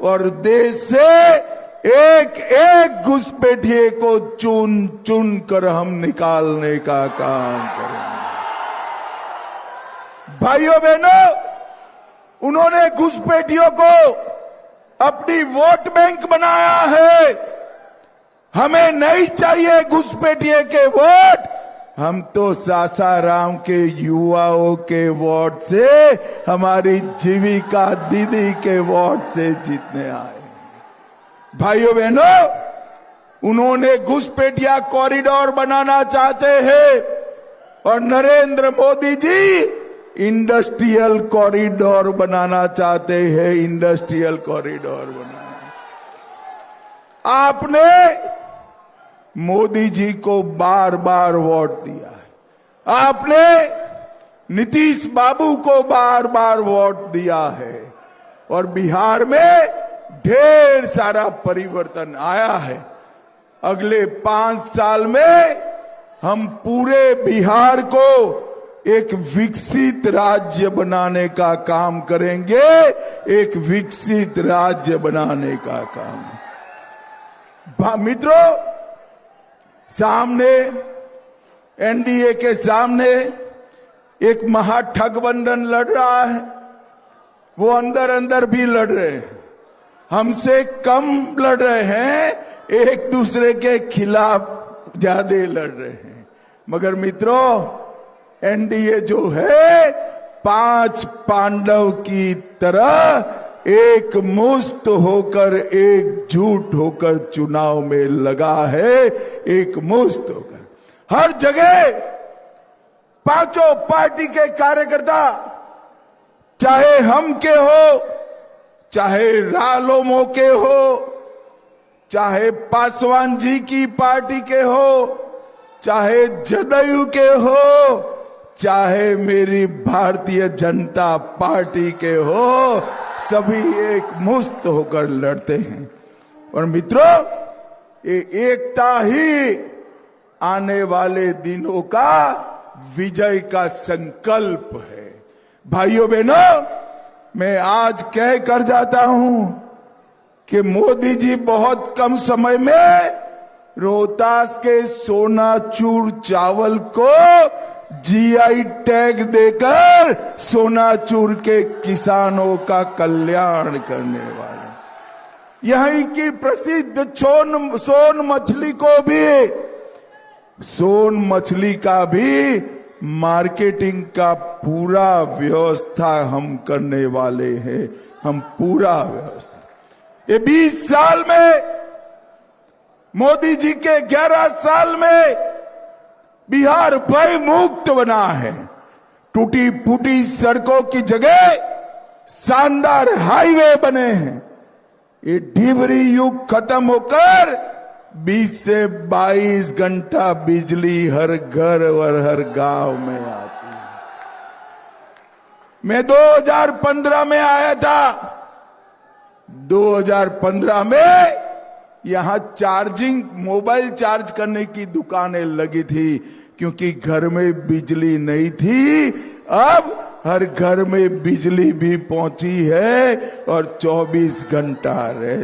और देश से एक एक घुसपैठिए को चुन चुन कर हम निकालने का काम करेंगे। भाइयों बहनों, उन्होंने घुसपैठियों को अपनी वोट बैंक बनाया है। हमें नहीं चाहिए घुसपैठिए के वोट, हम तो सासाराम के युवाओं के वोट से, हमारी जीविका दीदी के वोट से जीतने आए। भाइयों बहनों, उन्होंने घुसपैठिया कॉरिडोर बनाना चाहते हैं और नरेंद्र मोदी जी इंडस्ट्रियल कॉरिडोर बनाना चाहते हैं। इंडस्ट्रियल कॉरिडोर बनाना, आपने मोदी जी को बार बार वोट दिया है, आपने नीतीश बाबू को बार बार वोट दिया है और बिहार में ढेर सारा परिवर्तन आया है। अगले 5 साल में हम पूरे बिहार को एक विकसित राज्य बनाने का काम करेंगे, एक विकसित राज्य बनाने का काम। मित्रों, सामने एनडीए के सामने एक महागठबंधन लड़ रहा है। वो अंदर अंदर भी लड़ रहे हैं, हमसे कम लड़ रहे हैं, एक दूसरे के खिलाफ ज्यादा लड़ रहे हैं। मगर मित्रों, एनडीए जो है 5 पांडव की तरह एक मुस्त होकर, एकजुट होकर चुनाव में लगा है, एक मुस्त होकर। हर जगह 5 पार्टी के कार्यकर्ता, चाहे हम के हो, चाहे रालोमो के हो, चाहे पासवान जी की पार्टी के हो, चाहे जदयू के हो, चाहे मेरी भारतीय जनता पार्टी के हो, सभी एक मुस्त होकर लड़ते हैं। और मित्रों, ये एकता ही आने वाले दिनों का विजय का संकल्प है। भाइयों बहनों, मैं आज कह कर जाता हूं कि मोदी जी बहुत कम समय में रोहतास के सोनाचूर चावल को जीआई टैग देकर सोनाचूर के किसानों का कल्याण करने वाले। यहीं की प्रसिद्ध सोन मछली को भी, सोन मछली का भी मार्केटिंग का पूरा व्यवस्था हम करने वाले हैं। हम पूरा व्यवस्था, ये 20 साल में, मोदी जी के 11 साल में बिहार भय मुक्त बना है। टूटी फूटी सड़कों की जगह शानदार हाईवे बने हैं। ये ढिबरी युग खत्म होकर 20 से 22 घंटा बिजली हर घर और हर गांव में आती है। मैं 2015 में आया था। 2015 में यहां चार्जिंग, मोबाइल चार्ज करने की दुकानें लगी थी, क्योंकि घर में बिजली नहीं थी। अब हर घर में बिजली भी पहुंची है और 24 घंटा रहे।